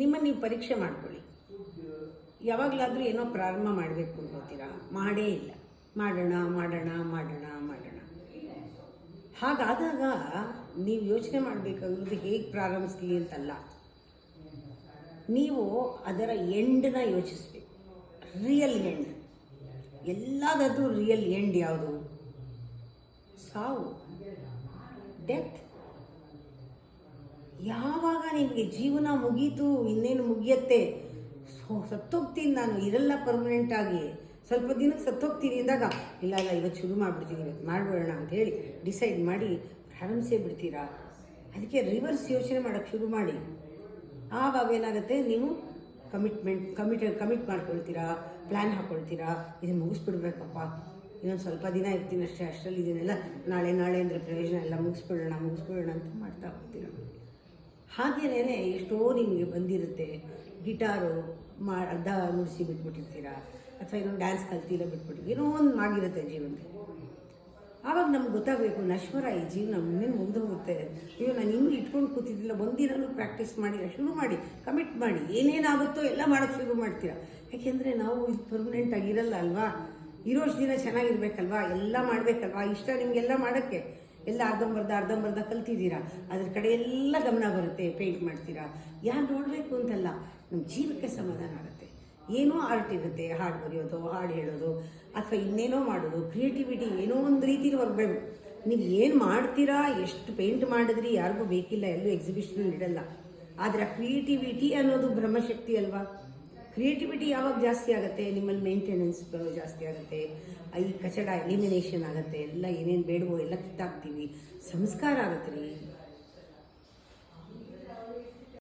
ನಿಮ್ಮನ್ನು ನೀವು ಪರೀಕ್ಷೆ ಮಾಡ್ಕೊಳ್ಳಿ. ಯಾವಾಗಲಾದರೂ ಏನೋ ಪ್ರಾರಂಭ ಮಾಡಬೇಕು ಅನ್ಕೋತೀರಾ, ಮಾಡೇ ಇಲ್ಲ. ಮಾಡೋಣ ಮಾಡೋಣ ಮಾಡೋಣ ಮಾಡೋಣ. ಹಾಗಾದಾಗ ನೀವು ಯೋಚನೆ ಮಾಡಬೇಕಾಗಿರೋದು ಹೇಗೆ ಪ್ರಾರಂಭಿಸ್ಲಿ ಅಂತಲ್ಲ, ನೀವು ಅದರ ಎಂಡನ್ನ ಯೋಚಿಸ್ಬೇಕು. Real end. ಎಲ್ಲದಾದ್ರೂ ರಿಯಲ್ ಎಂಡ್ ಯಾವುದು? ಸಾವು, ಡೆತ್. ಯಾವಾಗ ನಿಮಗೆ ಜೀವನ ಮುಗೀತು, ಇನ್ನೇನು ಮುಗಿಯತ್ತೆ, ಸತ್ತೋಗ್ತೀನಿ ನಾನು, ಇರಲ್ಲ ಪರ್ಮನೆಂಟಾಗಿ, ಸ್ವಲ್ಪ ದಿನಕ್ಕೆ ಸತ್ತೋಗ್ತೀನಿ ಅಂದಾಗ ಇಲ್ಲ ಇವತ್ತು ಶುರು ಮಾಡಿಬಿಡ್ತೀನಿ, ಇವತ್ತು ಮಾಡಿಬಿಡೋಣ ಅಂಥೇಳಿ ಡಿಸೈಡ್ ಮಾಡಿ ಪ್ರಾರಂಭಿಸೇ ಬಿಡ್ತೀರಾ. ಅದಕ್ಕೆ ರಿವರ್ಸ್ ಯೋಚನೆ ಮಾಡೋಕ್ಕೆ ಶುರು ಮಾಡಿ. ಆವಾಗ ಏನಾಗುತ್ತೆ, ನೀವು ಕಮಿಟ್ ಮಾಡ್ಕೊಳ್ತೀರಾ, ಪ್ಲ್ಯಾನ್ ಹಾಕ್ಕೊಳ್ತೀರಾ. ಇದನ್ನು ಮುಗಿಸ್ಬಿಡ್ಬೇಕಪ್ಪ, ಇನ್ನೊಂದು ಸ್ವಲ್ಪ ದಿನ ಇರ್ತೀನಿ ಅಷ್ಟೇ, ಅಷ್ಟರಲ್ಲಿ ಇದನ್ನೆಲ್ಲ ನಾಳೆ ಅಂದರೆ ಪ್ರಯೋಜನ ಎಲ್ಲ ಮುಗಿಸ್ಬಿಡೋಣ ಅಂತ ಮಾಡ್ತಾ ಹೋಗ್ತೀರಾ. ಹಾಗೇನೇ ಎಷ್ಟೋ ನಿಮಗೆ ಬಂದಿರುತ್ತೆ. ಗಿಟಾರು ಅರ್ಧ ನುಡಿಸಿ ಬಿಟ್ಬಿಟ್ಟಿರ್ತೀರಾ, ಅಥವಾ ಇನ್ನೊಂದು ಡ್ಯಾನ್ಸ್ ಕಲ್ತಿಲ್ಲ ಬಿಟ್ಬಿಟ್ಟು ಏನೋ ಒಂದು ಆಗಿರುತ್ತೆ ಜೀವನದಲ್ಲಿ. ಆವಾಗ ನಮ್ಗೆ ಗೊತ್ತಾಗಬೇಕು, ನಶ್ವರ ಈ ಜೀವನ ಮುಂದೆ ಹೋಗುತ್ತೆ. ಅಯ್ಯೋ ನಾನು ಹಿಂಗೆ ಇಟ್ಕೊಂಡು ಕೂತಿದ್ದಿಲ್ಲ, ಒಂದಿನೂ ಪ್ರಾಕ್ಟೀಸ್ ಮಾಡಿ ಶುರು ಮಾಡಿ, ಕಮಿಟ್ ಮಾಡಿ, ಏನೇನಾಗುತ್ತೋ ಎಲ್ಲ ಮಾಡೋಕ್ಕೆ ಶುರು ಮಾಡ್ತೀರಾ. ಯಾಕೆಂದರೆ ನಾವು ಇದು ಪರ್ಮನೆಂಟ್ ಆಗಿರಲ್ಲ ಅಲ್ವಾ, ಇರೋಷ್ಟು ದಿನ ಚೆನ್ನಾಗಿರ್ಬೇಕಲ್ವಾ, ಎಲ್ಲ ಮಾಡಬೇಕಲ್ವಾ, ಇಷ್ಟ ನಿಮಗೆಲ್ಲ ಮಾಡೋಕ್ಕೆ. ಎಲ್ಲ ಅರ್ಧಂಬರ್ಧ ಕಲ್ತಿದ್ದೀರಾ, ಅದ್ರ ಕಡೆ ಎಲ್ಲ ಗಮನ ಬರುತ್ತೆ, ಪೇಂಟ್ ಮಾಡ್ತೀರಾ. ಯಾರು ನೋಡಬೇಕು ಅಂತಲ್ಲ, ನಮ್ಮ ಜೀವಕ್ಕೆ ಸಮಾಧಾನ ಆಗುತ್ತೆ. ಏನೋ ಆರ್ಟ್ ಇರುತ್ತೆ, ಹಾಡು ಬರೆಯೋದು, ಹಾಡು ಹೇಳೋದು, ಅಥವಾ ಇನ್ನೇನೋ ಮಾಡೋದು, ಕ್ರಿಯೇಟಿವಿಟಿ ಏನೋ ಒಂದು ರೀತಿಲಿ ಹೊರಬೇಕು. ನೀವು ಏನು ಮಾಡ್ತೀರಾ, ಎಷ್ಟು ಪೇಂಟ್ ಮಾಡಿದ್ರಿ ಯಾರಿಗೂ ಬೇಕಿಲ್ಲ, ಎಲ್ಲೂ ಎಕ್ಸಿಬಿಷನಲ್ಲಿ ಇಡಲ್ಲ. ಆದರೆ ಆ ಕ್ರಿಯೇಟಿವಿಟಿ ಅನ್ನೋದು ಬ್ರಹ್ಮಶಕ್ತಿ ಅಲ್ವಾ. ಕ್ರಿಯೇಟಿವಿಟಿ ಯಾವಾಗ ಜಾಸ್ತಿ ಆಗುತ್ತೆ, ನಿಮ್ಮಲ್ಲಿ ಮೇಂಟೆನೆನ್ಸ್ ಜಾಸ್ತಿ ಆಗುತ್ತೆ, ಈ ಕಚಡ ಎಲಿಮಿನೇಷನ್ ಆಗುತ್ತೆ, ಎಲ್ಲ ಏನೇನು ಬೇಡವೋ ಎಲ್ಲ ಕಿತ್ತಾಕ್ತೀವಿ, ಸಂಸ್ಕಾರ ಆಗುತ್ತೆ ರೀ.